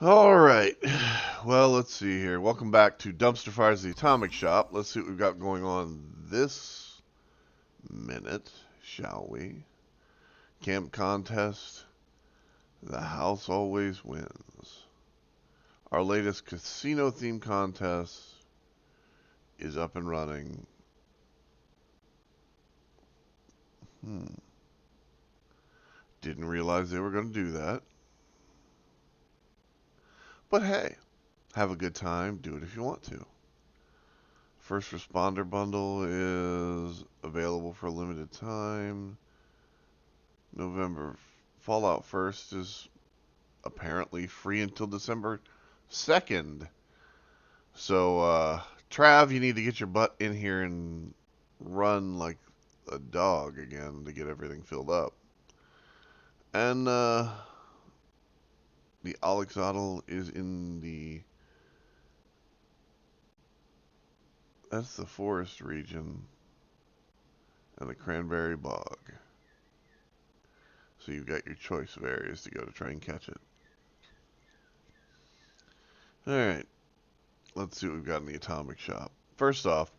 All right. Well, let's see here. Welcome back to Dumpster Fires, the Atomic Shop. Let's see what we've got going on this minute, shall we? Camp contest. The house always wins. Our latest casino theme contest is up and running. Didn't realize they were going to do that. But hey, have a good time. Do it if you want to. First responder bundle is available for a limited time. November. Fallout First is apparently free until December 2nd. So, Trav, you need to get your butt in here and run like a dog again to get everything filled up. And, the Alexotl is in the... That's the forest region. And the Cranberry Bog. So you've got your choice of areas to go to try and catch it. Alright, let's see what we've got in the Atomic Shop. First off,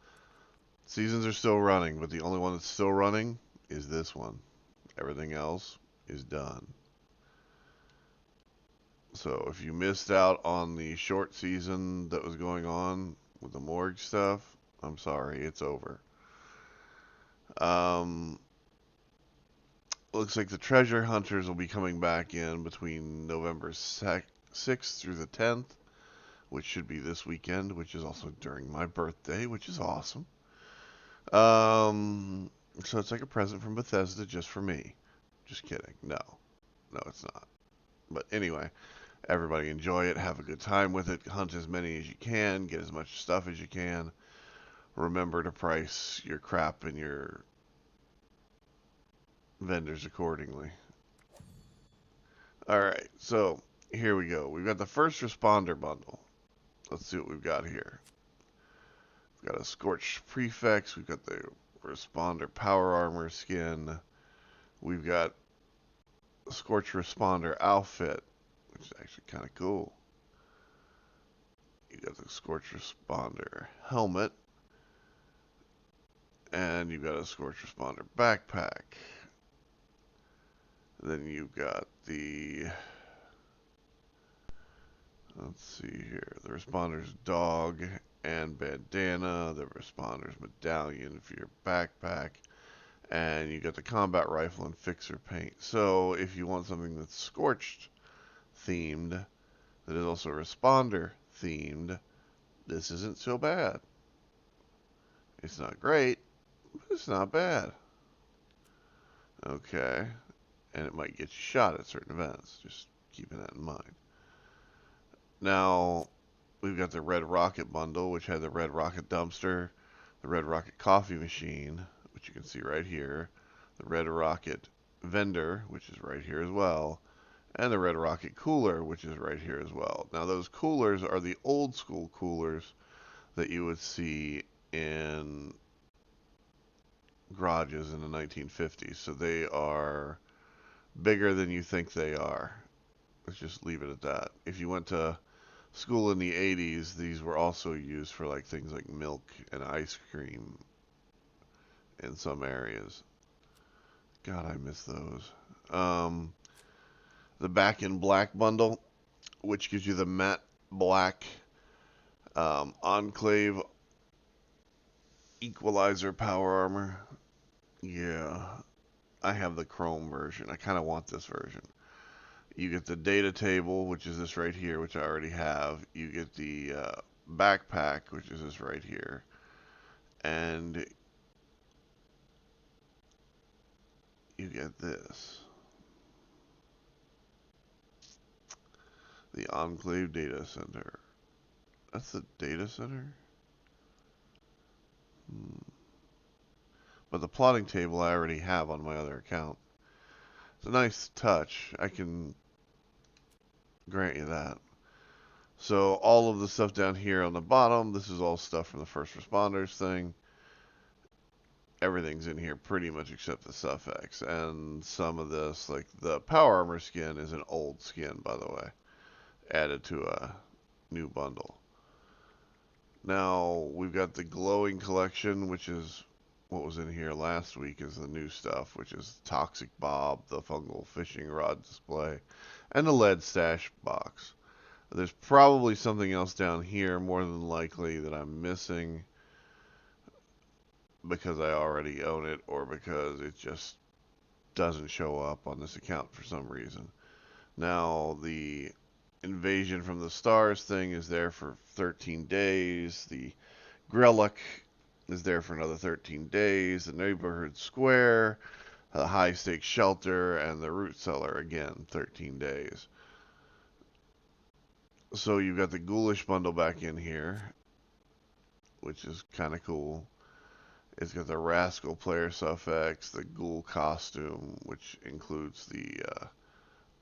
seasons are still running, but the only one that's still running is this one. Everything else is done. So if you missed out on the short season that was going on with the morgue stuff, I'm sorry, it's over. Looks like the treasure hunters will be coming back in between November 6th through the 10th, which should be this weekend, which is also during my birthday, which is awesome. So it's like a present from Bethesda just for me. Just kidding. No, it's not. But anyway, everybody enjoy it. Have a good time with it. Hunt as many as you can. Get as much stuff as you can. Remember to price your crap and your vendors accordingly. Alright, so here we go. We've got the first responder bundle. Let's see what we've got here. We've got a Scorched Prefix. We've got the Responder Power Armor skin. We've got a Scorched Responder outfit, which is actually kind of cool. You got the Scorched Responder helmet. And you've got a Scorched Responder backpack. Then you've got the, let's see here, the Responder's dog and bandana, the Responder's medallion for your backpack, and you got the combat rifle and fixer paint. So if you want something that's Scorched themed, that is also Responder themed, this isn't so bad. It's not great, but it's not bad. Okay. And it might get you shot at certain events. Just keeping that in mind. Now, we've got the Red Rocket bundle, which had the Red Rocket dumpster, the Red Rocket coffee machine, which you can see right here, the Red Rocket vendor, which is right here as well, and the Red Rocket cooler, which is right here as well. Now, those coolers are the old school coolers that you would see in garages in the 1950s. So they are bigger than you think they are. Let's just leave it at that. If you went to school in the 80s, these were also used for like things like milk and ice cream in some areas. God, I miss those. The Back in Black bundle, which gives you the matte black Enclave Equalizer power armor. Yeah, I have the chrome version. I kind of want this version. You get the data table, which is this right here, which I already have. You get the backpack, which is this right here. And you get this. The Enclave Data Center. That's the data center? But the plotting table I already have on my other account. It's a nice touch. I can grant you that. So all of the stuff down here on the bottom, this is all stuff from the first responders thing. Everything's in here pretty much except the suffix. And some of this, like the power armor skin, is an old skin, by the way. added to a new bundle. Now we've got the glowing collection, which is what was in here last week, is the new stuff, which is Toxic Bob, the fungal fishing rod display, and the lead stash box. There's probably something else down here, more than likely, that I'm missing because I already own it or because it just doesn't show up on this account for some reason. Now, the Invasion from the Stars thing is there for 13 days. The Grellic is there for another 13 days. The Neighborhood Square, the High Stakes Shelter, and the Root Cellar, again, 13 days. So you've got the Ghoulish bundle back in here, which is kind of cool. It's got the Rascal player suffix, the Ghoul costume, which includes the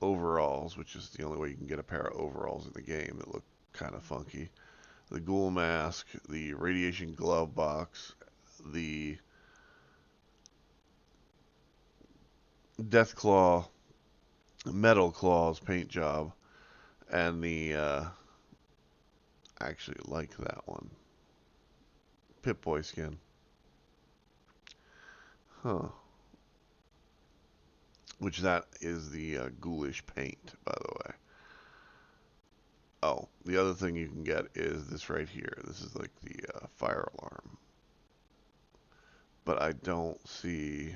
overalls, which is the only way you can get a pair of overalls in the game that look kind of funky. The Ghoul mask, the Radiation glove box, the Deathclaw Metal Claws paint job, and the I actually like that one, Pip-Boy skin. Huh. Which that is the ghoulish paint, by the way. Oh, the other thing you can get is this right here. This is like the fire alarm. But I don't see...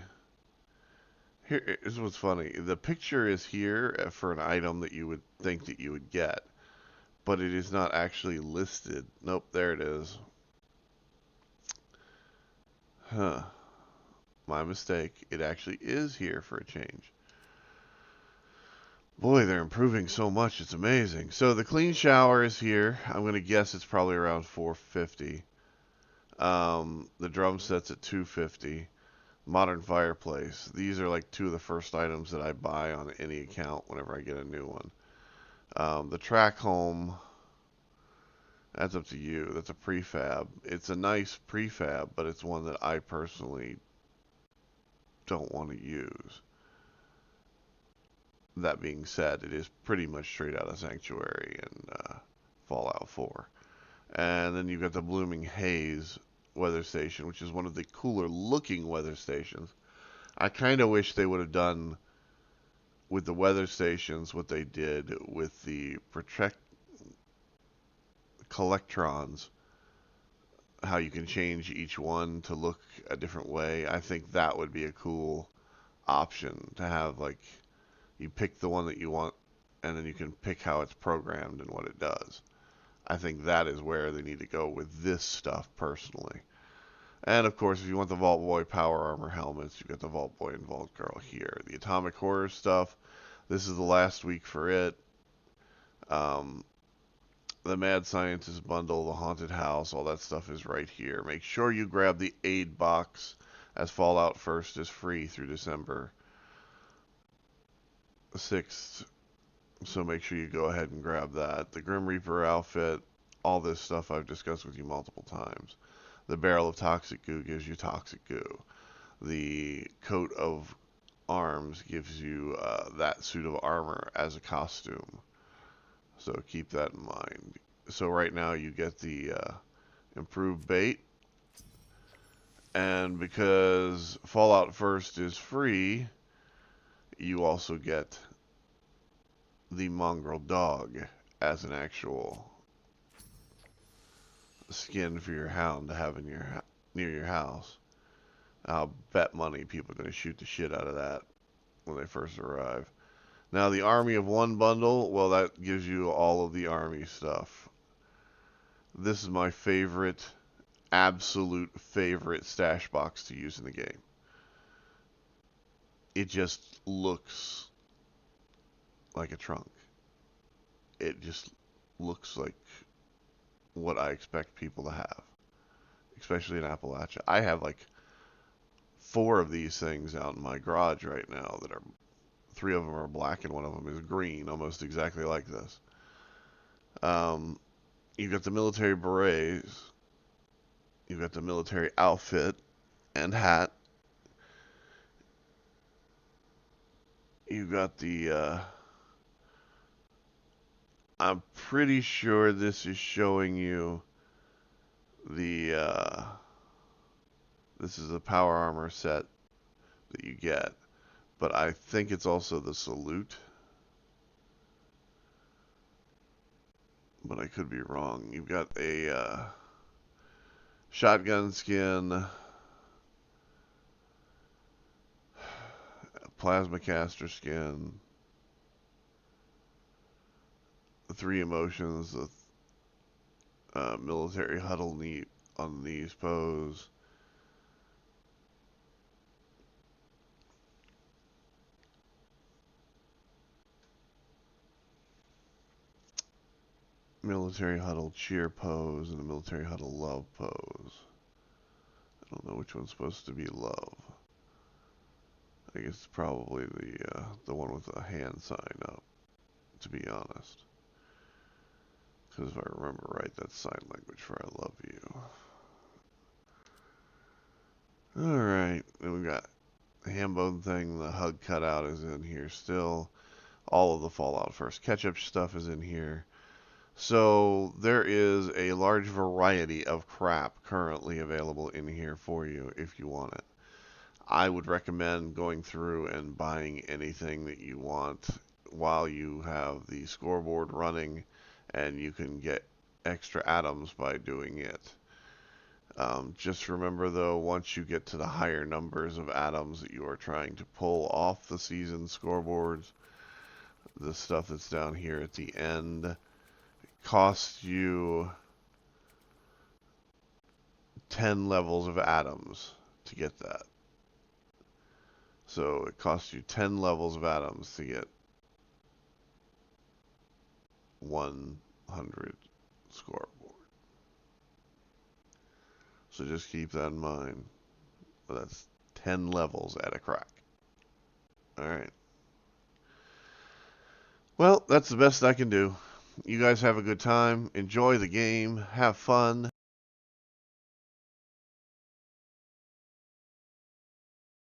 Here is what's funny. The picture is here for an item that you would think that you would get. But it is not actually listed. Nope, there it is. Huh. My mistake. It actually is here for a change. Boy, they're improving so much. It's amazing. So the clean shower is here. I'm going to guess it's probably around $450. The drum set's at $250. Modern fireplace. These are like two of the first items that I buy on any account whenever I get a new one. The track home, that's up to you. That's a prefab. It's a nice prefab, but it's one that I personally don't want to use. That being said, it is pretty much straight out of Sanctuary and Fallout 4. And then you've got the Blooming Haze weather station, which is one of the cooler looking weather stations. I kind of wish they would have done with the weather stations what they did with the collectrons, how you can change each one to look a different way. I think that would be a cool option to have, like, you pick the one that you want, and then you can pick how it's programmed and what it does. I think that is where they need to go with this stuff, personally. And, of course, if you want the Vault Boy Power Armor helmets, you've got the Vault Boy and Vault Girl here. The Atomic Horror stuff, this is the last week for it. The Mad Scientist bundle, the Haunted House, all that stuff is right here. Make sure you grab the aid box, as Fallout First is free through December 6th. So make sure you go ahead and grab that. The Grim Reaper outfit, all this stuff I've discussed with you multiple times. The Barrel of Toxic Goo gives you Toxic Goo. The Coat of Arms gives you that suit of armor as a costume. So keep that in mind. So right now you get the improved bait. And because Fallout First is free, you also get the mongrel dog as an actual skin for your hound to have in your near your house. I'll bet money people are going to shoot the shit out of that when they first arrive. Now the Army of One bundle, well, that gives you all of the army stuff. This is my favorite, absolute favorite stash box to use in the game. It just looks like a trunk. It just looks like what I expect people to have, especially in Appalachia. I have like 4 of these things out in my garage right now that are, 3 of them are black and 1 of them is green, almost exactly like this. You've got the military berets, you've got the military outfit and hat, you've got the I'm pretty sure this is showing you the, this is the power armor set that you get. But I think it's also the salute. But I could be wrong. You've got a shotgun skin, a plasma caster skin, the 3 emotions, the military huddle neat on these pose, military huddle cheer pose, and a military huddle love pose. I don't know which one's supposed to be love. I guess it's probably the one with the hand sign up, to be honest. Because if I remember right, that's sign language for I love you. Alright, then we've got the ham bone thing, the hug cutout is in here still. All of the Fallout First Ketchup stuff is in here. So there is a large variety of crap currently available in here for you if you want it. I would recommend going through and buying anything that you want while you have the scoreboard running, and you can get extra atoms by doing it. Just remember though, once you get to the higher numbers of atoms that you are trying to pull off the season scoreboards, the stuff that's down here at the end costs you 10 levels of atoms to get that. So it costs you 10 levels of atoms to get 100 scoreboard. So just keep that in mind. That's 10 levels at a crack. Alright. Well, that's the best I can do. You guys have a good time. Enjoy the game. Have fun.